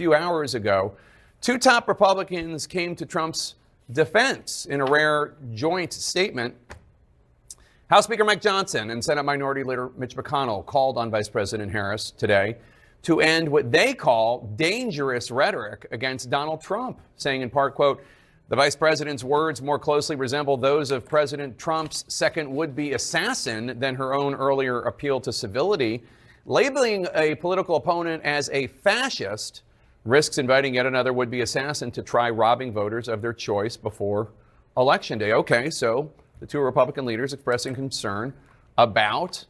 few hours ago, two top Republicans came to Trump's defense in a rare joint statement. House Speaker Mike Johnson and Senate Minority Leader Mitch McConnell called on Vice President Harris today to end what they call dangerous rhetoric against Donald Trump, saying in part, quote, "The vice president's words more closely resemble those of President Trump's second would-be assassin than her own earlier appeal to civility. Labeling a political opponent as a fascist risks inviting yet another would-be assassin to try robbing voters of their choice before Election Day." Okay, so the two Republican leaders expressing concern about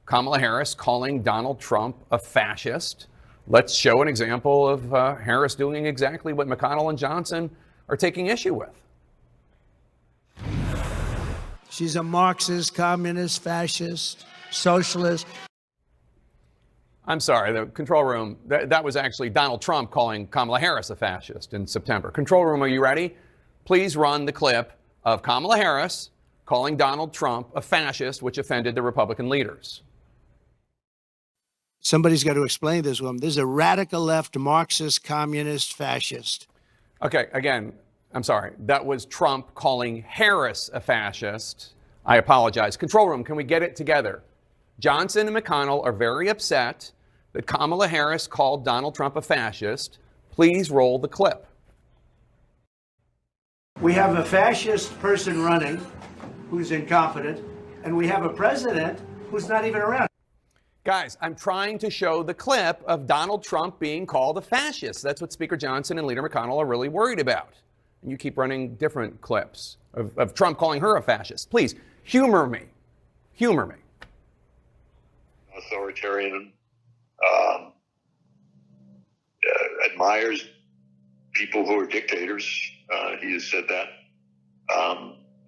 Kamala Harris calling Donald Trump a fascist. Let's show an example of Harris doing exactly what McConnell and Johnson are taking issue with. She's a Marxist, communist, fascist, socialist. I'm sorry, the control room, that was actually Donald Trump calling Kamala Harris a fascist in September. Control room, are you ready? Please run the clip of Kamala Harris calling Donald Trump a fascist, which offended the Republican leaders. Somebody's got to explain this to him. This is a radical left, Marxist, communist, fascist. Okay, again, I'm sorry. That was Trump calling Harris a fascist. I apologize. Control room, can we get it together? Johnson and McConnell are very upset that Kamala Harris called Donald Trump a fascist. Please roll the clip. We have a fascist person running who's incompetent, and we have a president who's not even around. Guys, I'm trying to show the clip of Donald Trump being called a fascist. That's what Speaker Johnson and Leader McConnell are really worried about. And you keep running different clips of Trump calling her a fascist. Please, humor me. Humor me. Authoritarian, admires people who are dictators. He has said that.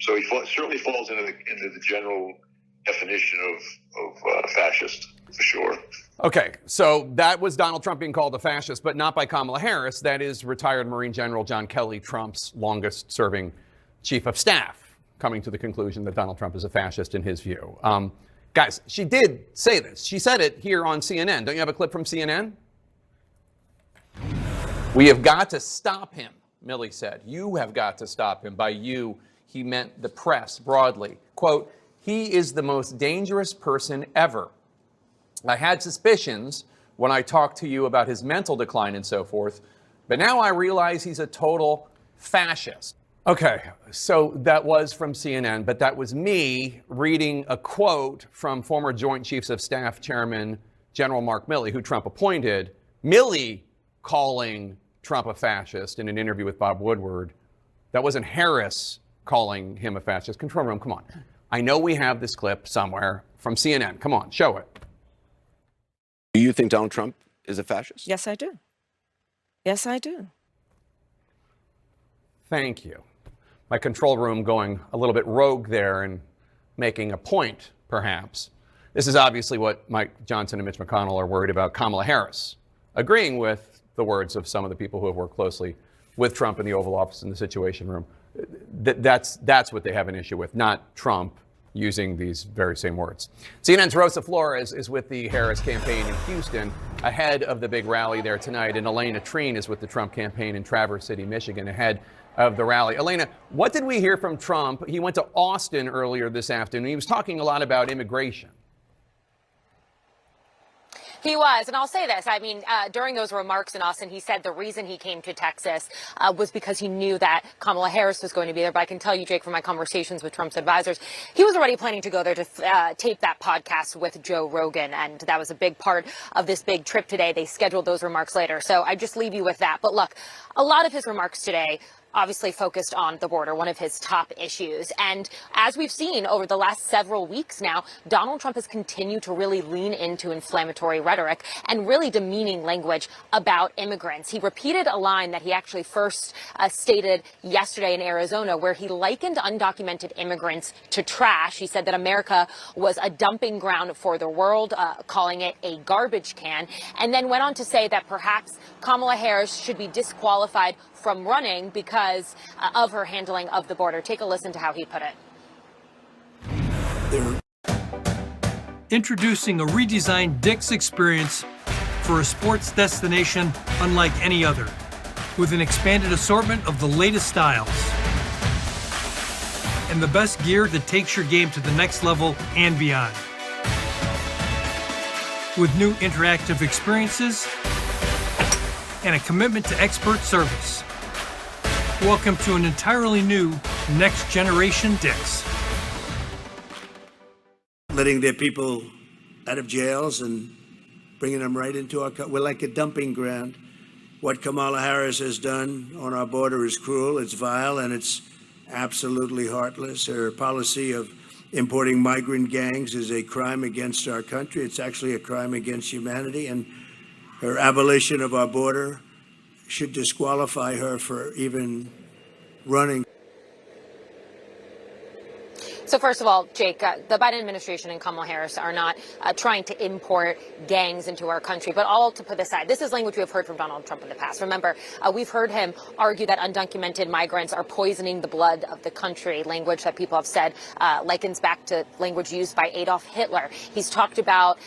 So he certainly falls into the general definition of fascist, for sure. Okay, so that was Donald Trump being called a fascist, but not by Kamala Harris. That is retired Marine General John Kelly, Trump's longest-serving chief of staff, coming to the conclusion that Donald Trump is a fascist in his view. Guys, she did say this. She said it here on CNN. Don't you have a clip from CNN? "We have got to stop him," Milley said. "You have got to stop him." By you, he meant the press broadly. Quote, "He is the most dangerous person ever. I had suspicions when I talked to you about his mental decline and so forth, but now I realize he's a total fascist." Okay, so that was from CNN, but that was me reading a quote from former Joint Chiefs of Staff Chairman General Mark Milley, who Trump appointed. Milley calling Trump a fascist in an interview with Bob Woodward. That wasn't Harris calling him a fascist. Control room, come on. I know we have this clip somewhere from CNN. Come on, show it. Do you think Donald Trump is a fascist? Yes, I do. Yes, I do. Thank you. My control room going a little bit rogue there and making a point, perhaps. This is obviously what Mike Johnson and Mitch McConnell are worried about Kamala Harris, agreeing with the words of some of the people who have worked closely with Trump in the Oval Office in the Situation Room. That's what they have an issue with, not Trump using these very same words. CNN's Rosa Flores is with the Harris campaign in Houston ahead of the big rally there tonight, and Elena Treen is with the Trump campaign in Traverse City, Michigan, ahead of the rally. Elena, what did we hear from Trump? He went to Austin earlier this afternoon. He was talking a lot about immigration. He was, and I'll say this. I mean, during those remarks in Austin, he said the reason he came to Texas was because he knew that Kamala Harris was going to be there. But I can tell you, Jake, from my conversations with Trump's advisors, he was already planning to go there to tape that podcast with Joe Rogan. And that was a big part of this big trip today. They scheduled those remarks later. So I just leave you with that. But look, a lot of his remarks today obviously focused on the border, one of his top issues. And as we've seen over the last several weeks now, Donald Trump has continued to really lean into inflammatory rhetoric and really demeaning language about immigrants. He repeated a line that he actually first stated yesterday in Arizona, where he likened undocumented immigrants to trash. He said that America was a dumping ground for the world, calling it a garbage can, and then went on to say that perhaps Kamala Harris should be disqualified from running because of her handling of the border. Take a listen to how he put it. Introducing a redesigned Dix experience for a sports destination unlike any other, with an expanded assortment of the latest styles and the best gear that takes your game to the next level and beyond. With new interactive experiences and a commitment to expert service. Welcome to an entirely new next generation Dick's. Letting their people out of jails and bringing them right into our we're like a dumping ground. What Kamala Harris has done on our border is cruel, it's vile, and it's absolutely heartless. Her policy of importing migrant gangs is a crime against our country. It's actually a crime against humanity, and her abolition of our border should disqualify her for even running. So first of all, Jake, the Biden administration and Kamala Harris are not trying to import gangs into our country. But all to put aside, this is language we have heard from Donald Trump in the past. Remember, we've heard him argue that undocumented migrants are poisoning the blood of the country, language that people have said likens back to language used by Adolf Hitler. He's talked about,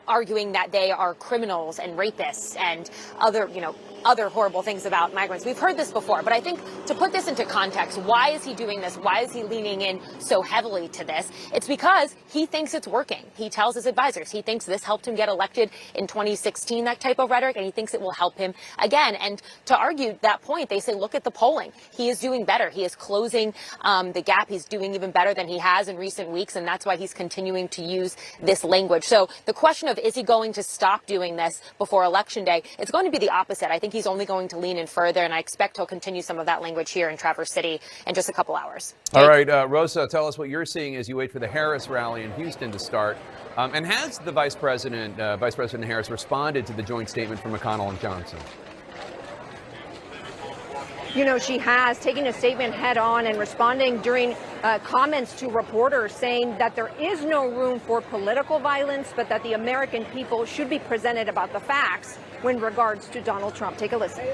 arguing that they are criminals and rapists and other horrible things about migrants. We've heard this before, but I think to put this into context, why is he doing this? Why is he leaning in so heavily to this? It's because he thinks it's working. He tells his advisors he thinks this helped him get elected in 2016, that type of rhetoric, and he thinks it will help him again. And to argue that point, they say, look at the polling. He is doing better. He is closing the gap. He's doing even better than he has in recent weeks, and that's why he's continuing to use this language. So the question of is he going to stop doing this before Election Day, it's going to be the opposite. I think he's only going to lean in further, and I expect he'll continue some of that language here in Traverse City in just a couple hours. All right, Rosa, tell us what you're seeing as you wait for the Harris rally in Houston to start. And has the Vice President Harris, responded to the joint statement from McConnell and Johnson? You know, she has taken a statement head on and responding during comments to reporters saying that there is no room for political violence, but that the American people should be presented about the facts when regards to Donald Trump. Take a listen.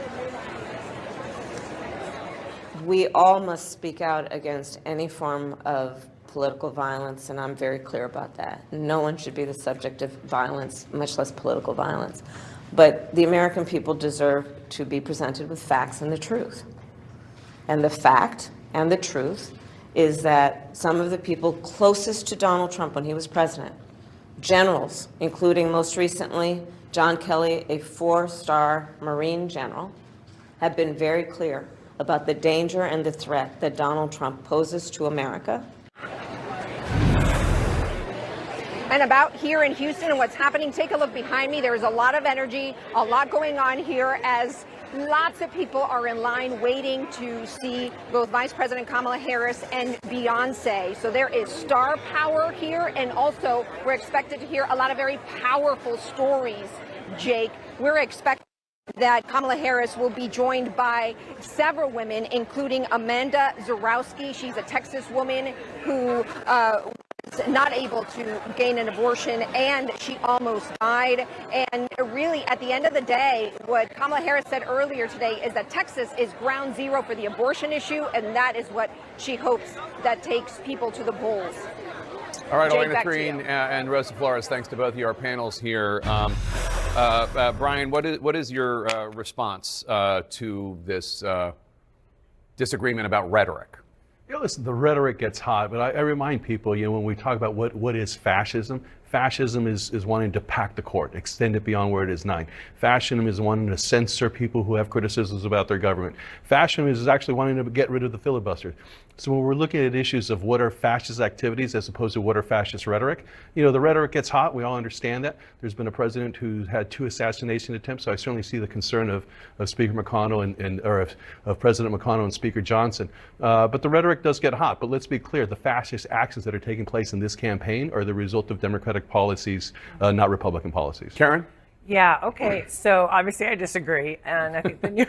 We all must speak out against any form of political violence, and I'm very clear about that. No one should be the subject of violence, much less political violence. But the American people deserve to be presented with facts and the truth. And the fact and the truth is that some of the people closest to Donald Trump when he was president, generals, including most recently John Kelly, a 4-star Marine general, have been very clear about the danger and the threat that Donald Trump poses to America. And about here in Houston and what's happening, take a look behind me. There is a lot of energy, a lot going on here as lots of people are in line waiting to see both Vice President Kamala Harris and Beyonce. So there is star power here, and also we're expected to hear a lot of very powerful stories, Jake. We're expecting that Kamala Harris will be joined by several women, including Amanda Zarowski. She's a Texas woman who was not able to gain an abortion, and she almost died. And really, at the end of the day, what Kamala Harris said earlier today is that Texas is ground zero for the abortion issue, and that is what she hopes that takes people to the polls. All right, Jake, Elena back to Treen you. and Rosa Flores, thanks to both of you, our panels here. Brian, what is your response to this disagreement about rhetoric? You know, listen, the rhetoric gets hot, but I remind people, when we talk about what is fascism, fascism is wanting to pack the court, extend it beyond where it is now. Fascism is wanting to censor people who have criticisms about their government. Fascism is actually wanting to get rid of the filibuster. So when we're looking at issues of what are fascist activities as opposed to what are fascist rhetoric, the rhetoric gets hot. We all understand that. There's been a president who's had 2 assassination attempts, so I certainly see the concern of Speaker McConnell of President McConnell and Speaker Johnson. But the rhetoric does get hot. But let's be clear, the fascist actions that are taking place in this campaign are the result of Democratic policies, not Republican policies. Karen? Yeah, okay. So obviously I disagree. And I think then you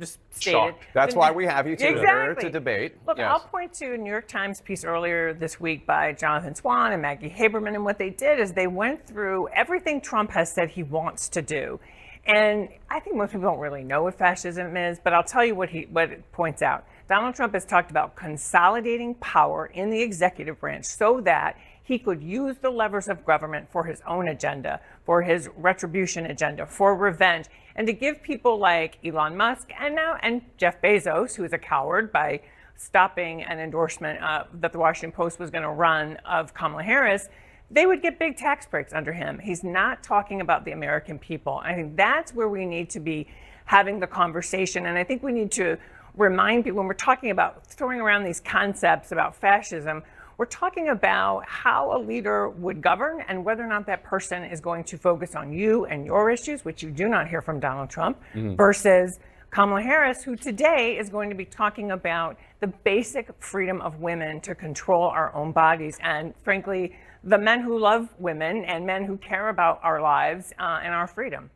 just stated. Shocked. That's why we have you two here to debate. Look, Yes. I'll point to a New York Times piece earlier this week by Jonathan Swan and Maggie Haberman. And what they did is they went through everything Trump has said he wants to do. And I think most people don't really know what fascism is, but I'll tell you what it points out. Donald Trump has talked about consolidating power in the executive branch so that he could use the levers of government for his own agenda, for his retribution agenda, for revenge, and to give people like Elon Musk and Jeff Bezos, who is a coward by stopping an endorsement that the Washington Post was going to run of Kamala Harris, they would get big tax breaks under him. He's not talking about the American people. I think that's where we need to be having the conversation. And I think we need to remind people when we're talking about throwing around these concepts about fascism, we're talking about how a leader would govern and whether or not that person is going to focus on you and your issues, which you do not hear from Donald Trump, versus Kamala Harris, who today is going to be talking about the basic freedom of women to control our own bodies. And frankly, the men who love women and men who care about our lives and our freedom.